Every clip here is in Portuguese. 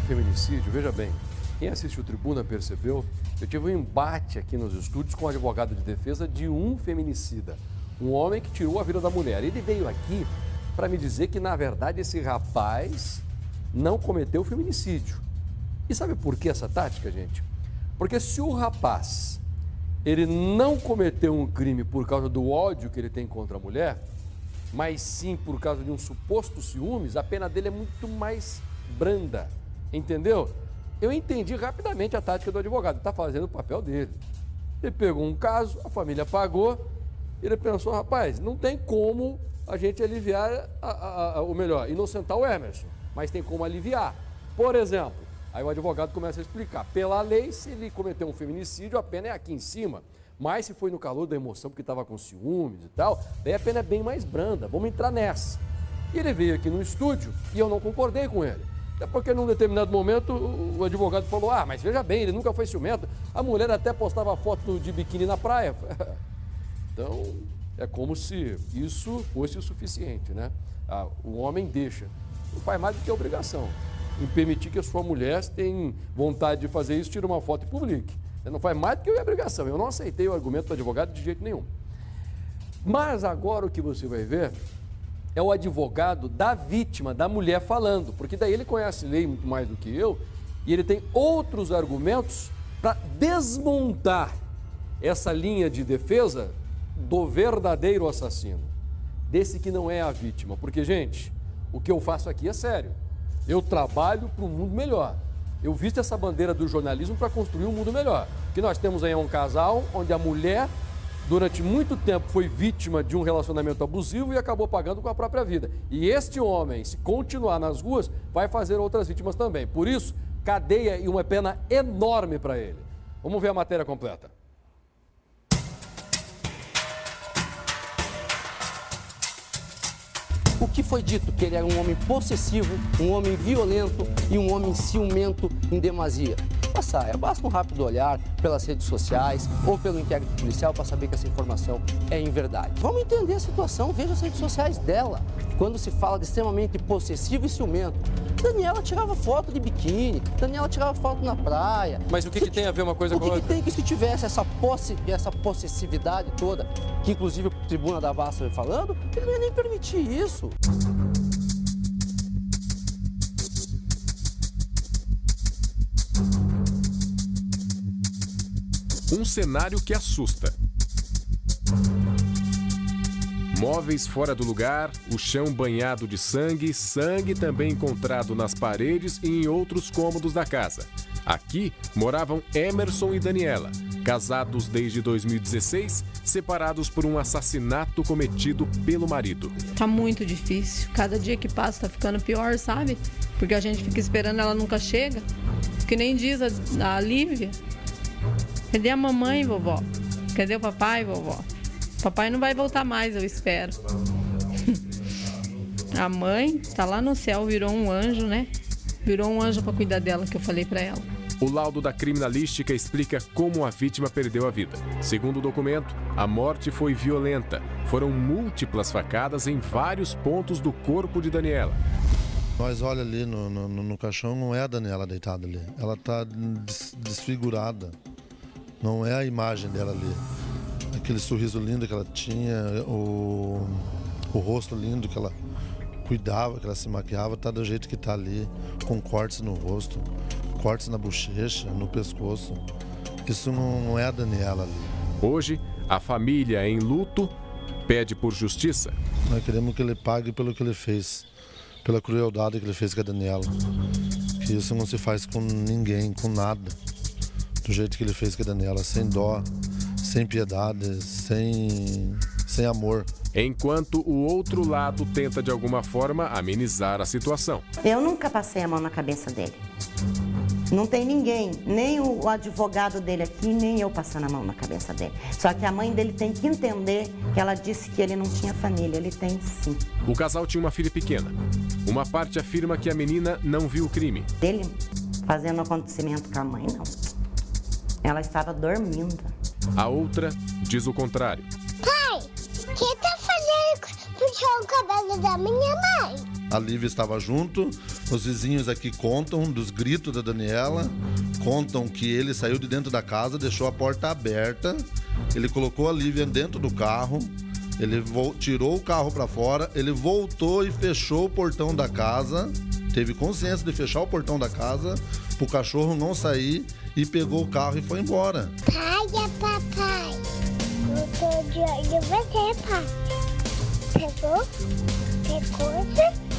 feminicídio, veja bem, quem assiste o Tribuna percebeu, eu tive um embate aqui nos estúdios com o advogado de defesa de um feminicida, um homem que tirou a vida da mulher. Ele veio aqui para me dizer que, na verdade, esse rapaz não cometeu feminicídio. E sabe por que essa tática, gente? Porque se o rapaz, ele não cometeu um crime por causa do ódio que ele tem contra a mulher, mas sim por causa de um suposto ciúmes, a pena dele é muito mais branda, entendeu? Eu entendi rapidamente a tática do advogado, está fazendo o papel dele. Ele pegou um caso, a família pagou, ele pensou, rapaz, não tem como a gente aliviar, ou melhor, inocentar o Emerson, mas tem como aliviar. Por exemplo, aí o advogado começa a explicar, pela lei, se ele cometeu um feminicídio, a pena é aqui em cima, mas se foi no calor da emoção, porque estava com ciúmes e tal, daí a pena é bem mais branda, vamos entrar nessa. E ele veio aqui no estúdio e eu não concordei com ele. É porque num determinado momento o advogado falou, mas veja bem, ele nunca foi ciumento, a mulher até postava foto de biquíni na praia. Então, é como se isso fosse o suficiente, né? O homem deixa, não faz mais do que obrigação em permitir que a sua mulher tenha vontade de fazer isso, tire uma foto e publique. Não faz mais do que obrigação. Eu não aceitei o argumento do advogado de jeito nenhum. Mas agora o que você vai ver é o advogado da vítima, da mulher falando, porque daí ele conhece lei muito mais do que eu e ele tem outros argumentos para desmontar essa linha de defesa do verdadeiro assassino, desse que não é a vítima. Porque, gente, o que eu faço aqui é sério. Eu trabalho para um mundo melhor. Eu visto essa bandeira do jornalismo para construir um mundo melhor. O que nós temos aí é um casal onde a mulher, durante muito tempo, foi vítima de um relacionamento abusivo e acabou pagando com a própria vida. E este homem, se continuar nas ruas, vai fazer outras vítimas também. Por isso, cadeia e uma pena enorme para ele. Vamos ver a matéria completa. O que foi dito? Que ele era um homem possessivo, um homem violento e um homem ciumento em demasia. Basta um rápido olhar pelas redes sociais ou pelo inquérito policial para saber que essa informação é inverdade. Vamos entender a situação, veja as redes sociais dela. Quando se fala de extremamente possessivo e ciumento, Daniela tirava foto de biquíni, Daniela tirava foto na praia. Mas o que tem a ver uma coisa com a outra? O que tem que se tivesse essa possessividade toda, que inclusive o Tribuna da Vasta foi falando, ele não ia nem permitir isso. Um cenário que assusta. Móveis fora do lugar, o chão banhado de sangue, sangue também encontrado nas paredes e em outros cômodos da casa. Aqui moravam Emerson e Daniela, casados desde 2016, separados por um assassinato cometido pelo marido. Tá muito difícil. Cada dia que passa tá ficando pior, sabe? Porque a gente fica esperando, ela nunca chega. Que nem diz a Lívia. Cadê a mamãe, vovó? Cadê o papai, vovó? Papai não vai voltar mais, eu espero. A mãe tá lá no céu, virou um anjo, né? Virou um anjo para cuidar dela, que eu falei para ela. O laudo da criminalística explica como a vítima perdeu a vida. Segundo o documento, a morte foi violenta. Foram múltiplas facadas em vários pontos do corpo de Daniela. Nós olha ali no caixão, não é a Daniela deitada ali. Ela está desfigurada. Não é a imagem dela ali. Aquele sorriso lindo que ela tinha, o rosto lindo que ela cuidava, que ela se maquiava, está do jeito que está ali, com cortes no rosto, cortes na bochecha, no pescoço. Isso não é a Daniela ali. Hoje, a família em luto pede por justiça. Nós queremos que ele pague pelo que ele fez, pela crueldade que ele fez com a Daniela. Que isso não se faz com ninguém, com nada. Do jeito que ele fez com a Daniela, sem dó, sem piedade, sem amor. Enquanto o outro lado tenta de alguma forma amenizar a situação. Eu nunca passei a mão na cabeça dele. Não tem ninguém, nem o advogado dele aqui, nem eu passando a mão na cabeça dele. Só que a mãe dele tem que entender que ela disse que ele não tinha família, ele tem sim. O casal tinha uma filha pequena. Uma parte afirma que a menina não viu o crime. Dele fazendo acontecimento com a mãe, não. Ela estava dormindo. A outra diz o contrário. Pai, o que tá fazendo puxar o cabelo da minha mãe? A Lívia estava junto Os vizinhos aqui contam dos gritos da Daniela, contam que ele saiu de dentro da casa, deixou a porta aberta, ele colocou a Lívia dentro do carro, ele tirou o carro para fora, ele voltou e fechou o portão da casa, teve consciência de fechar o portão da casa, pro cachorro não sair, e pegou o carro e foi embora. Pai, papai, eu tô de olho em você, pai. Pegou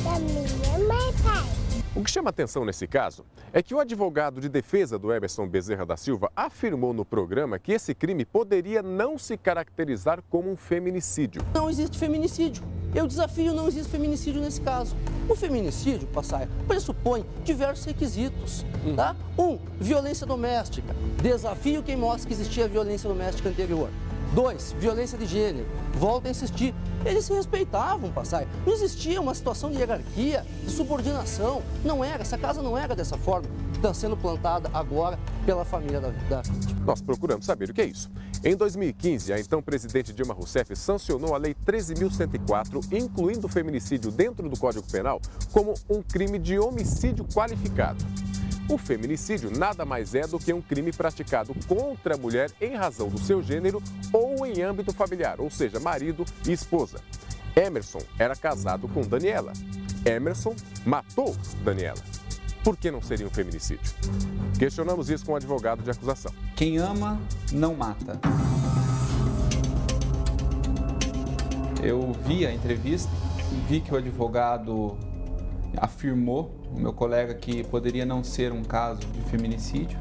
da minha mãe, pai. O que chama atenção nesse caso é que o advogado de defesa do Emerson Bezerra da Silva afirmou no programa que esse crime poderia não se caracterizar como um feminicídio. Não existe feminicídio. Eu desafio, não existe feminicídio nesse caso. O feminicídio, Passaia, pressupõe diversos requisitos, tá? 1, violência doméstica. Desafio quem mostra que existia violência doméstica anterior. 2, violência de gênero. Volto a insistir, eles se respeitavam, Passaia. Não existia uma situação de hierarquia, de subordinação. Não era, essa casa não era dessa forma que está sendo plantada agora pela família da vítima. Nós procuramos saber o que é isso. Em 2015, a então presidente Dilma Rousseff sancionou a Lei 13.104, incluindo o feminicídio dentro do Código Penal como um crime de homicídio qualificado. O feminicídio nada mais é do que um crime praticado contra a mulher em razão do seu gênero ou em âmbito familiar, ou seja, marido e esposa. Emerson era casado com Daniela. Emerson matou Daniela. Por que não seria um feminicídio? Questionamos isso com o advogado de acusação. Quem ama, não mata. Eu vi a entrevista, vi que o advogado afirmou, o meu colega, que poderia não ser um caso de feminicídio,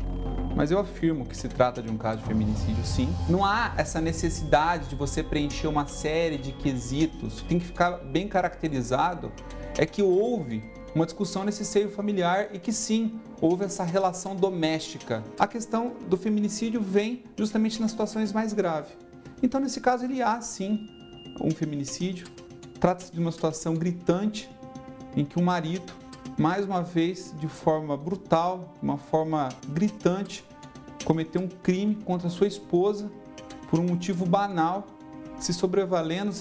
mas eu afirmo que se trata de um caso de feminicídio, sim. Não há essa necessidade de você preencher uma série de quesitos, tem que ficar bem caracterizado, é que houve uma discussão nesse seio familiar e que sim, houve essa relação doméstica. A questão do feminicídio vem justamente nas situações mais graves. Então, nesse caso, ele há sim um feminicídio. Trata-se de uma situação gritante em que o marido, mais uma vez, de forma brutal, de uma forma gritante, cometeu um crime contra sua esposa por um motivo banal, se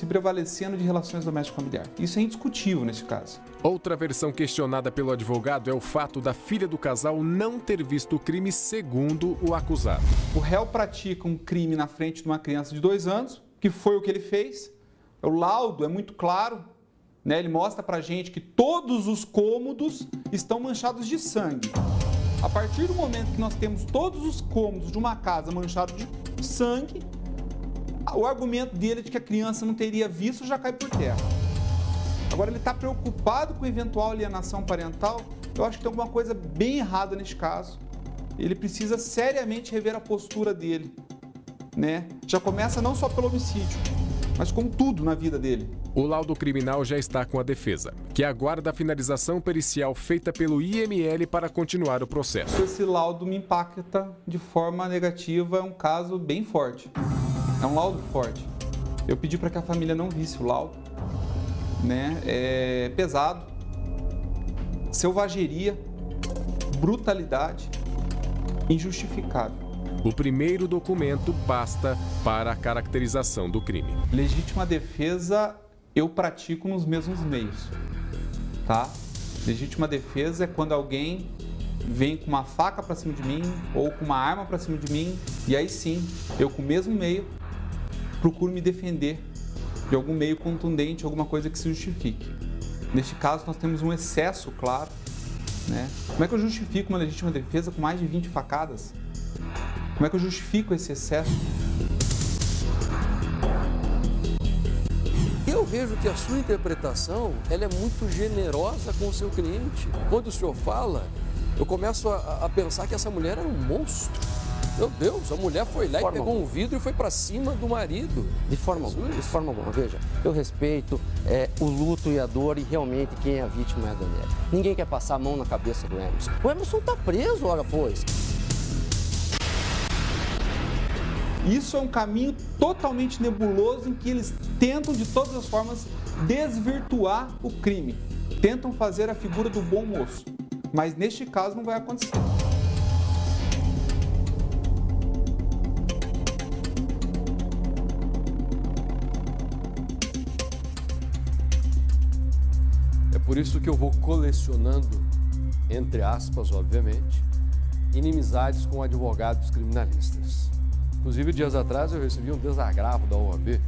prevalecendo de relações domésticas familiares. Isso é indiscutível nesse caso. Outra versão questionada pelo advogado é o fato da filha do casal não ter visto o crime, segundo o acusado. O réu pratica um crime na frente de uma criança de 2 anos, que foi o que ele fez. O laudo é muito claro, né? Ele mostra pra gente que todos os cômodos estão manchados de sangue. A partir do momento que nós temos todos os cômodos de uma casa manchados de sangue, o argumento dele de que a criança não teria visto já cai por terra. Agora, ele está preocupado com eventual alienação parental. Eu acho que tem alguma coisa bem errada nesse caso. Ele precisa seriamente rever a postura dele, né? Já começa não só pelo homicídio, mas com tudo na vida dele. O laudo criminal já está com a defesa, que aguarda a finalização pericial feita pelo IML para continuar o processo. Esse laudo me impacta de forma negativa, é um caso bem forte. É um laudo forte. Eu pedi para que a família não visse o laudo, né? É pesado, selvageria, brutalidade, injustificável. O primeiro documento basta para a caracterização do crime. Legítima defesa eu pratico nos mesmos meios, tá? Legítima defesa é quando alguém vem com uma faca para cima de mim ou com uma arma para cima de mim, e aí sim, eu com o mesmo meio procuro me defender de algum meio contundente, alguma coisa que se justifique. Neste caso, nós temos um excesso, claro, né? Como é que eu justifico uma legítima defesa com mais de 20 facadas? Como é que eu justifico esse excesso? Eu vejo que a sua interpretação ela é muito generosa com o seu cliente. Quando o senhor fala, eu começo a pensar que essa mulher era um monstro. Meu Deus, a mulher foi lá e pegou um vidro e foi para cima do marido. De forma alguma, veja, eu respeito o luto e a dor, e realmente quem é a vítima é a Daniela. Ninguém quer passar a mão na cabeça do Emerson. O Emerson está preso, ora pois. Isso é um caminho totalmente nebuloso em que eles tentam de todas as formas desvirtuar o crime. Tentam fazer a figura do bom moço. Mas neste caso não vai acontecer. É por isso que eu vou colecionando entre aspas, obviamente, inimizades com advogados criminalistas. Inclusive, dias atrás eu recebi um desagravo da OAB.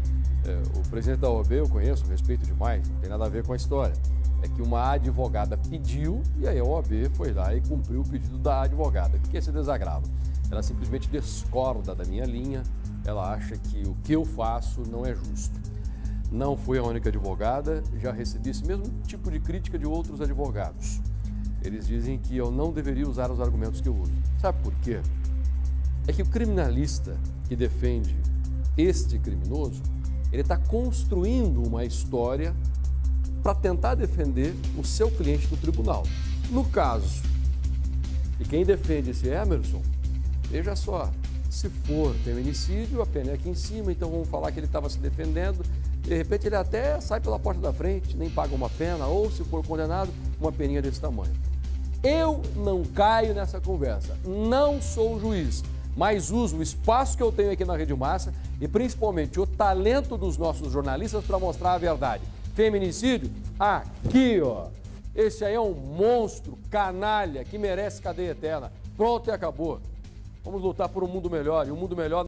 O presidente da OAB eu conheço, respeito demais, não tem nada a ver com a história. É que uma advogada pediu e aí a OAB foi lá e cumpriu o pedido da advogada. O que é esse desagravo? Ela simplesmente discorda da minha linha, ela acha que o que eu faço não é justo. Não fui a única advogada, já recebi esse mesmo tipo de crítica de outros advogados. Eles dizem que eu não deveria usar os argumentos que eu uso. Sabe por quê? É que o criminalista que defende este criminoso, ele está construindo uma história para tentar defender o seu cliente no tribunal. No caso de quem defende esse Emerson, veja só, se for feminicídio, a pena é aqui em cima, então vamos falar que ele estava se defendendo, de repente ele até sai pela porta da frente, nem paga uma pena, ou se for condenado, uma peninha desse tamanho. Eu não caio nessa conversa, não sou juiz, mas uso o espaço que eu tenho aqui na Rede Massa e principalmente o talento dos nossos jornalistas para mostrar a verdade. Feminicídio? Aqui, ó. Esse aí é um monstro, canalha, que merece cadeia eterna. Pronto e acabou. Vamos lutar por um mundo melhor, e um mundo melhor